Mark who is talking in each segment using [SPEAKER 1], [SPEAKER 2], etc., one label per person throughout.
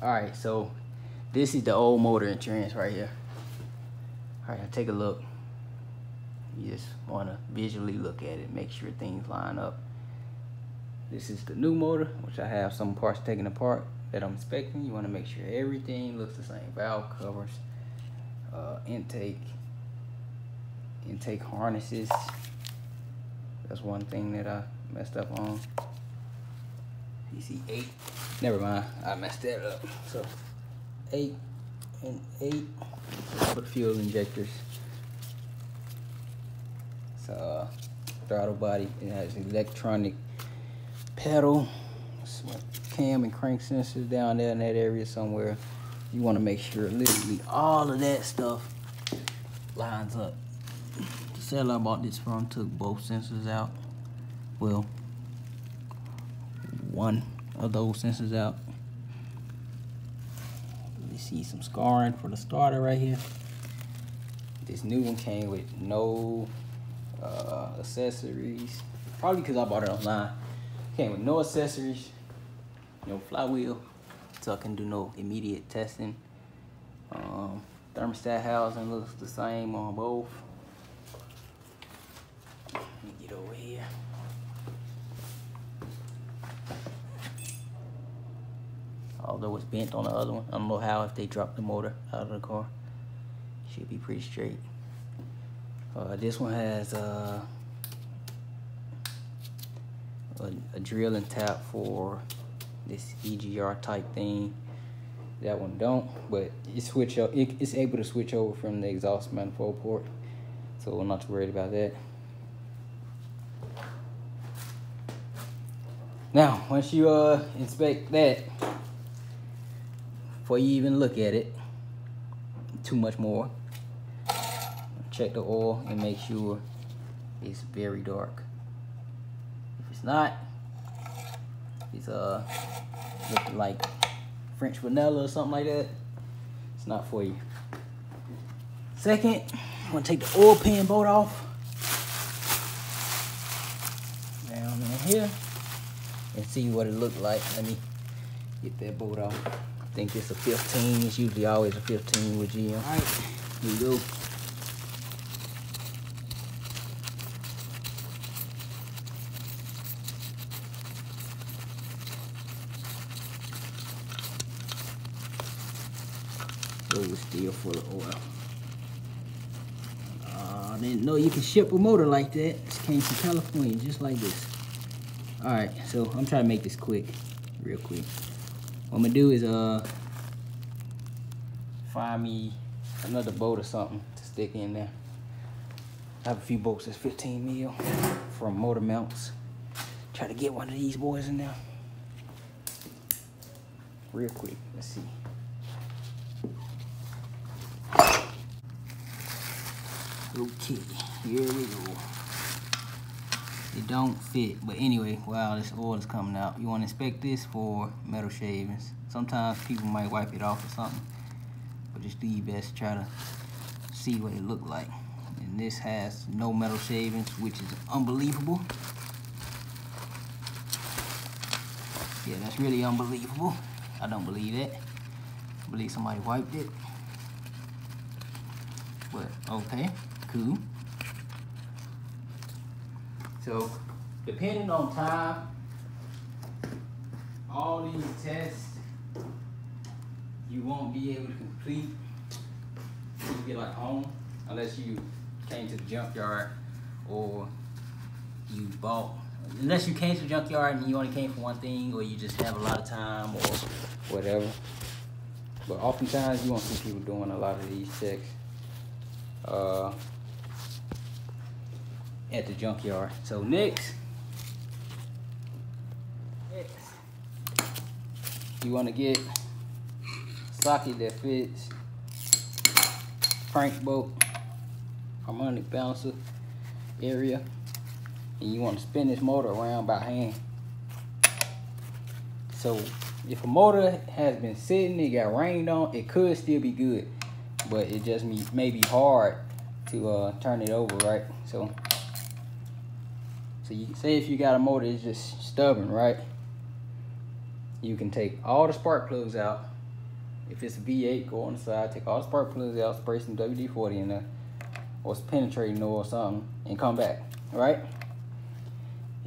[SPEAKER 1] Alright, so this is the old motor and trans right here. Alright, take a look. You just want to visually look at it, make sure things line up. This is the new motor, which I have some parts taken apart that I'm inspecting. You want to make sure everything looks the same. Valve covers, intake harnesses. That's one thing that I messed up on. You see 8. Never mind, I messed that up. So 8 and 8 for fuel injectors. So throttle body, it has electronic pedal, cam and crank sensors down there in that area somewhere. You want to make sure literally all of that stuff lines up. The seller I bought this from took both sensors out. Well, one of those sensors out. You see some scarring for the starter right here. This new one came with no accessories, probably because I bought it online. Came with no accessories, no flywheel, so I can do no immediate testing. Thermostat housing looks the same on both. Let me get over here. Although it's bent on the other one, I don't know how if they dropped the motor out of the car. Should be pretty straight. This one has a drill and tap for this EGR type thing. That one don't, but it's able to switch over from the exhaust manifold port, so I'm not too worried about that. Now, once you inspect that, before you even look at it too much more, check the oil and make sure it's very dark. If it's not, it's looking like French vanilla or something like that, it's not for you. Second, I'm gonna take the oil pan bolt off. Down in here and see what it looked like. Let me get that bolt off. I think it's a 15. It's usually always a 15 with GM. All right, here we go. So it's still full of oil. I didn't know you can ship a motor like that. This came from California, just like this. All right, so I'm trying to make this quick, real quick. What I'm gonna do is find me another bolt or something to stick in there. I have a few bolts that's 15 mil from Motor Mounts. Try to get one of these boys in there real quick. Let's see. Okay, here we go. It don't fit, but anyway, while this oil is coming out, you want to inspect this for metal shavings. Sometimes people might wipe it off or something, but just do your best to try to see what it looked like. And this has no metal shavings, which is unbelievable. Yeah, that's really unbelievable. I don't believe that. I believe somebody wiped it. But okay, cool. So, depending on time, all these tests you won't be able to complete when you get like home, unless you came to the junkyard or you bought. Unless you came to the junkyard and you only came for one thing, or you just have a lot of time or whatever. But oftentimes you won't see people doing a lot of these checks at the junkyard. So next, you want to get a socket that fits crank bolt, harmonic balancer area, and you want to spin this motor around by hand. So if a motor has been sitting, it got rained on, it could still be good, but it just may be hard to turn it over, right? So you say if you got a motor that's just stubborn, right? You can take all the spark plugs out If it's a V8, go on the side, take all the spark plugs out, spray some WD-40 in there, or some penetrating oil or something, and come back, all right?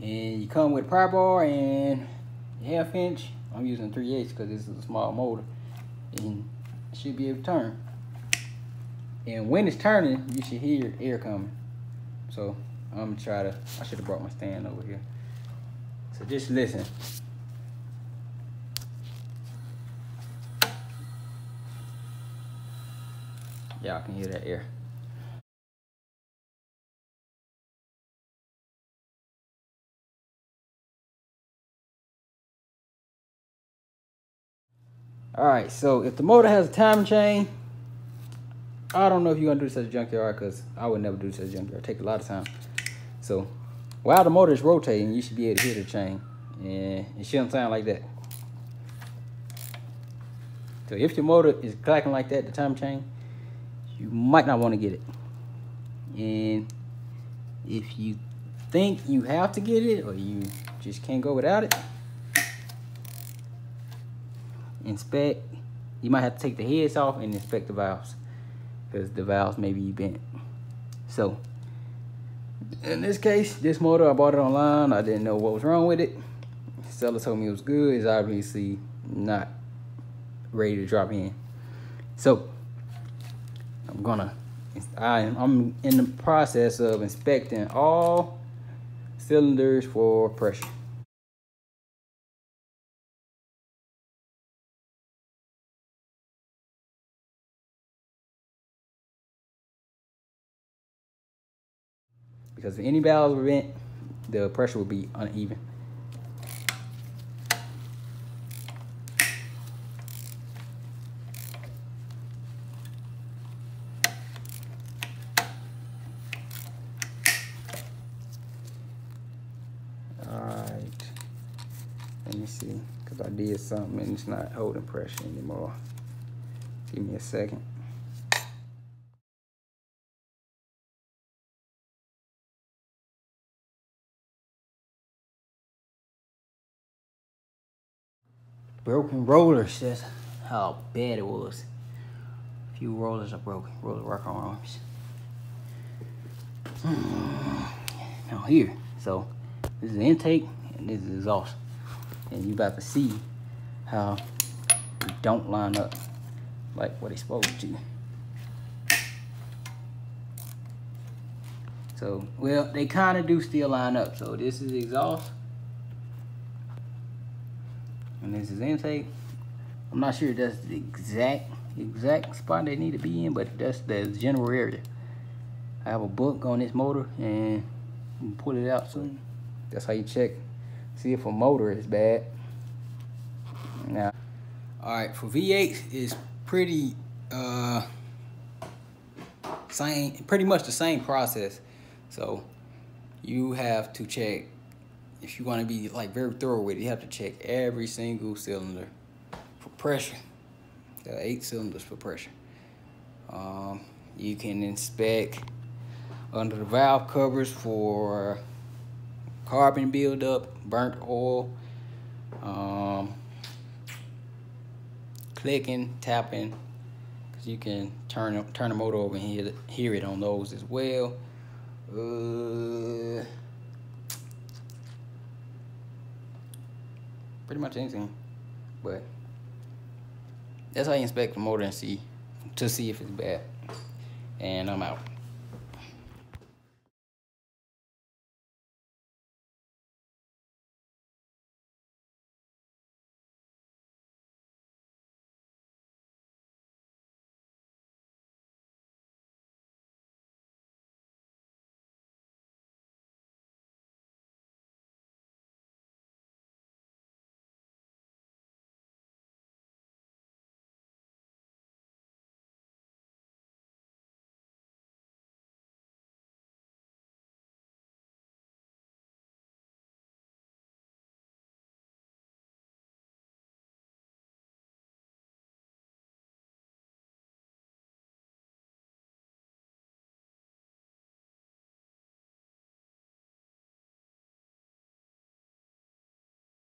[SPEAKER 1] And you come with a pry bar and a 1/2 inch. I'm using 3/8 because this is a small motor, and it should be able to turn. And when it's turning, you should hear air coming. So I'm gonna try to, I should have brought my stand over here. So just listen. Y'all can hear that air. All right, so if the motor has a timing chain, I don't know if you're gonna do this at a junkyard, because I would never do this at a junkyard. It takes a lot of time. So while the motor is rotating, you should be able to hear the chain, and it shouldn't sound like that. So if your motor is clacking like that, the timing chain, you might not want to get it. And if you think you have to get it, or you just can't go without it, inspect. You might have to take the heads off and inspect the valves, because the valves may be bent. So in this case, this motor, I bought it online. I didn't know what was wrong with it. The seller told me it was good. It's obviously not ready to drop in. So I'm in the process of inspecting all cylinders for pressure. Because if any valves were bent, the pressure would be uneven. Alright, let me see, because I did something and it's not holding pressure anymore. Give me a second. Broken rollers, that's how bad it was. A few rollers are broken, roller rocker arms. Now here, so this is the intake and this is exhaust. And you about to see how they don't line up like what it's supposed to. So, well, they kind of do still line up. So this is exhaust. And this is intake. I'm not sure if that's the exact spot they need to be in, but that's the general area. I have a book on this motor and I'm gonna pull it out soon. That's how you check, see if a motor is bad. Now, all right, for V8 it's pretty pretty much the same process. So you have to check, if you want to be like very thorough with it, you have to check every single cylinder for pressure. There are 8 cylinders for pressure. You can inspect under the valve covers for carbon buildup, burnt oil, clicking, tapping, because you can turn the motor over and hear it on those as well. Pretty much anything, but that's how you inspect the motor and see if it's bad. And I'm out.